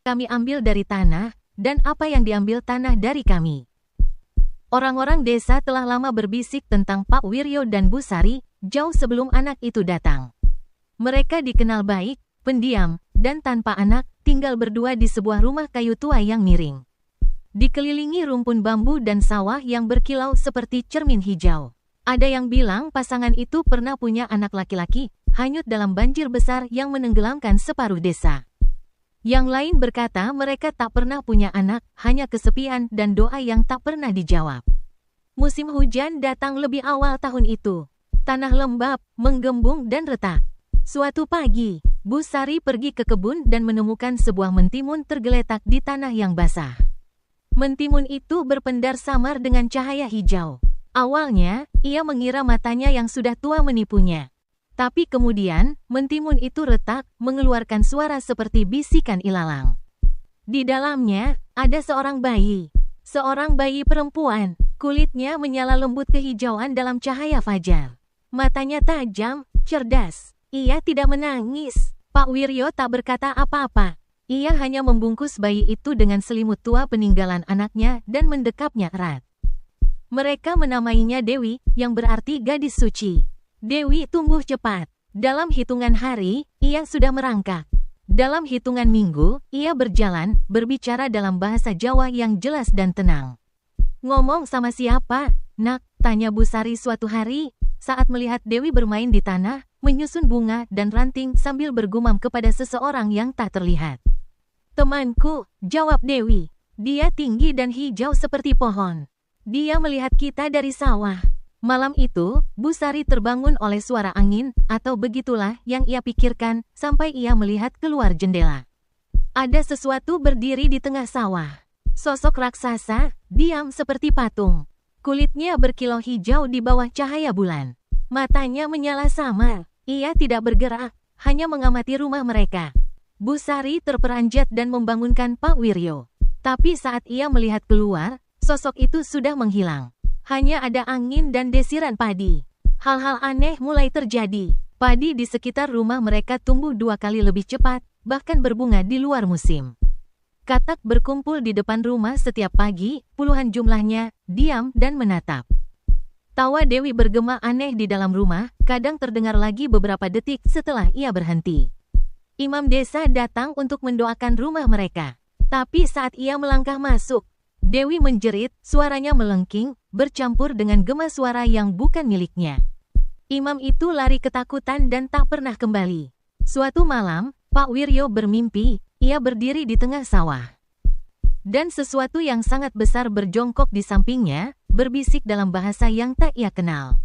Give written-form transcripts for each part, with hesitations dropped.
kami ambil dari tanah, dan apa yang diambil tanah dari kami. Orang-orang desa telah lama berbisik tentang Pak Wiryo dan Bu Sari, jauh sebelum anak itu datang. Mereka dikenal baik, pendiam, dan tanpa anak, tinggal berdua di sebuah rumah kayu tua yang miring. Dikelilingi rumpun bambu dan sawah yang berkilau seperti cermin hijau. Ada yang bilang pasangan itu pernah punya anak laki-laki, hanyut dalam banjir besar yang menenggelamkan separuh desa. Yang lain berkata mereka tak pernah punya anak, hanya kesepian dan doa yang tak pernah dijawab. Musim hujan datang lebih awal tahun itu. Tanah lembab, menggembung dan retak. Suatu pagi, Bu Sari pergi ke kebun dan menemukan sebuah mentimun tergeletak di tanah yang basah. Mentimun itu berpendar samar dengan cahaya hijau. Awalnya, ia mengira matanya yang sudah tua menipunya. Tapi kemudian, mentimun itu retak, mengeluarkan suara seperti bisikan ilalang. Di dalamnya, ada seorang bayi. Seorang bayi perempuan, kulitnya menyala lembut kehijauan dalam cahaya fajar. Matanya tajam, cerdas. Ia tidak menangis. Pak Wiryo tak berkata apa-apa. Ia hanya membungkus bayi itu dengan selimut tua peninggalan anaknya dan mendekapnya erat. Mereka menamainya Dewi, yang berarti gadis suci. Dewi tumbuh cepat. Dalam hitungan hari, ia sudah merangkak. Dalam hitungan minggu, ia berjalan, berbicara dalam bahasa Jawa yang jelas dan tenang. "Ngomong sama siapa, Nak?" tanya Bu Sari suatu hari, saat melihat Dewi bermain di tanah, menyusun bunga dan ranting sambil bergumam kepada seseorang yang tak terlihat. "Temanku," jawab Dewi. "Dia tinggi dan hijau seperti pohon. Dia melihat kita dari sawah." Malam itu, Bu Sari terbangun oleh suara angin, atau begitulah yang ia pikirkan, sampai ia melihat keluar jendela. Ada sesuatu berdiri di tengah sawah. Sosok raksasa, diam seperti patung. Kulitnya berkilau hijau di bawah cahaya bulan. Matanya menyala samar. Ia tidak bergerak, hanya mengamati rumah mereka. Bu Sari terperanjat dan membangunkan Pak Wiryo. Tapi saat ia melihat keluar, sosok itu sudah menghilang. Hanya ada angin dan desiran padi. Hal-hal aneh mulai terjadi. Padi di sekitar rumah mereka tumbuh 2 kali lebih cepat, bahkan berbunga di luar musim. Katak berkumpul di depan rumah setiap pagi, puluhan jumlahnya, diam dan menatap. Tawa Dewi bergema aneh di dalam rumah, kadang terdengar lagi beberapa detik setelah ia berhenti. Imam desa datang untuk mendoakan rumah mereka. Tapi saat ia melangkah masuk, Dewi menjerit, suaranya melengking, bercampur dengan gema suara yang bukan miliknya. Imam itu lari ketakutan dan tak pernah kembali. Suatu malam, Pak Wiryo bermimpi, ia berdiri di tengah sawah. Dan sesuatu yang sangat besar berjongkok di sampingnya, berbisik dalam bahasa yang tak ia kenal.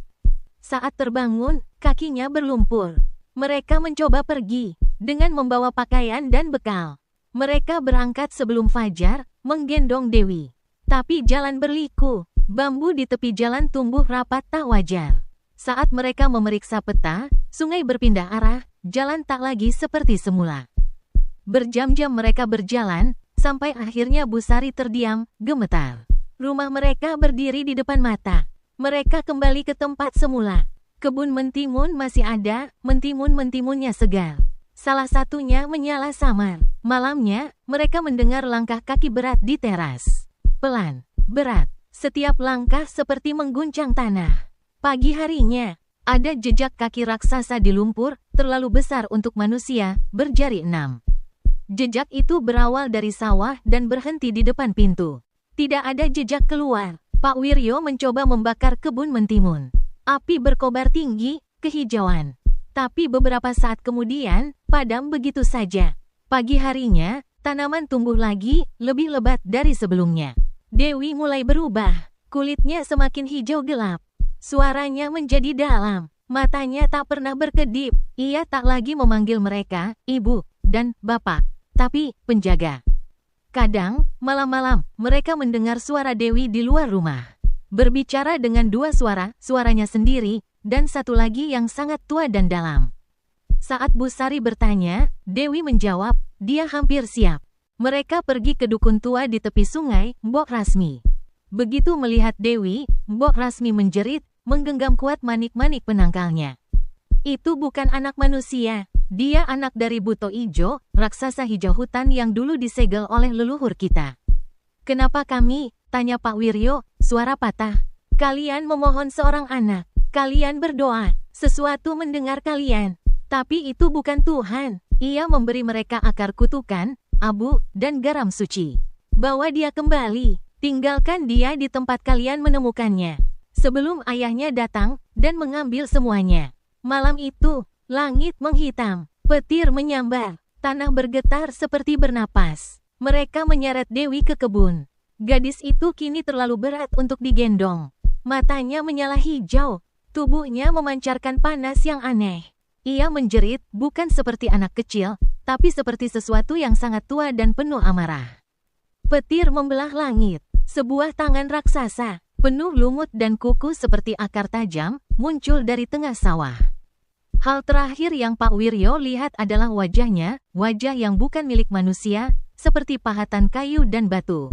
Saat terbangun, kakinya berlumpur. Mereka mencoba pergi, dengan membawa pakaian dan bekal. Mereka berangkat sebelum fajar, menggendong Dewi. Tapi jalan berliku, bambu di tepi jalan tumbuh rapat tak wajar. Saat mereka memeriksa peta, sungai berpindah arah, jalan tak lagi seperti semula. Berjam-jam mereka berjalan, sampai akhirnya Bu Sari terdiam, gemetar. Rumah mereka berdiri di depan mata. Mereka kembali ke tempat semula. Kebun mentimun masih ada, mentimun-mentimunnya segar. Salah satunya menyala samar. Malamnya, mereka mendengar langkah kaki berat di teras. Pelan, berat, setiap langkah seperti mengguncang tanah. Pagi harinya, ada jejak kaki raksasa di lumpur, terlalu besar untuk manusia, berjari 6. Jejak itu berawal dari sawah dan berhenti di depan pintu. Tidak ada jejak keluar. Pak Wiryo mencoba membakar kebun mentimun. Api berkobar tinggi, kehijauan. Tapi beberapa saat kemudian, padam begitu saja. Pagi harinya, tanaman tumbuh lagi, lebih lebat dari sebelumnya. Dewi mulai berubah. Kulitnya semakin hijau gelap. Suaranya menjadi dalam. Matanya tak pernah berkedip. Ia tak lagi memanggil mereka, ibu, dan bapak, tapi penjaga. Kadang, malam-malam, mereka mendengar suara Dewi di luar rumah. Berbicara dengan 2 suara, suaranya sendiri, dan satu lagi yang sangat tua dan dalam. Saat Bu Sari bertanya, Dewi menjawab, dia hampir siap. Mereka pergi ke dukun tua di tepi sungai, Mbok Rasmi. Begitu melihat Dewi, Mbok Rasmi menjerit, menggenggam kuat manik-manik penangkalnya. Itu bukan anak manusia, Dia anak dari Buto Ijo, raksasa hijau hutan yang dulu disegel oleh leluhur kita. Kenapa kami? Tanya Pak Wiryo, suara patah. Kalian memohon seorang anak. Kalian berdoa. Sesuatu mendengar kalian. Tapi itu bukan Tuhan. Ia memberi mereka akar kutukan, abu, dan garam suci. Bawa dia kembali. Tinggalkan dia di tempat kalian menemukannya. Sebelum ayahnya datang dan mengambil semuanya. Malam itu, langit menghitam. Petir menyambar. Tanah bergetar seperti bernapas. Mereka menyeret Dewi ke kebun. Gadis itu kini terlalu berat untuk digendong. Matanya menyala hijau. Tubuhnya memancarkan panas yang aneh. Ia menjerit, bukan seperti anak kecil, tapi seperti sesuatu yang sangat tua dan penuh amarah. Petir membelah langit. Sebuah tangan raksasa, penuh lumut dan kuku seperti akar tajam, muncul dari tengah sawah. Hal terakhir yang Pak Wiryo lihat adalah wajahnya, wajah yang bukan milik manusia, seperti pahatan kayu dan batu.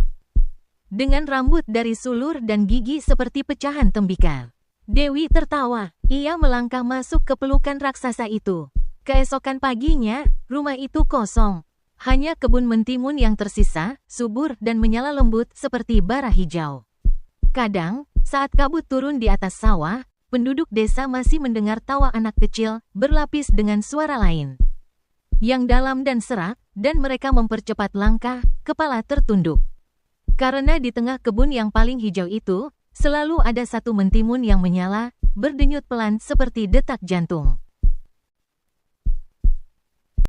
Dengan rambut dari sulur dan gigi seperti pecahan tembikar. Dewi tertawa. Ia melangkah masuk ke pelukan raksasa itu. Keesokan paginya, rumah itu kosong. Hanya kebun mentimun yang tersisa, subur dan menyala lembut seperti bara hijau. Kadang, saat kabut turun di atas sawah, penduduk desa masih mendengar tawa anak kecil, berlapis dengan suara lain. Yang dalam dan serak, dan mereka mempercepat langkah, kepala tertunduk. Karena di tengah kebun yang paling hijau itu, selalu ada satu mentimun yang menyala, berdenyut pelan seperti detak jantung.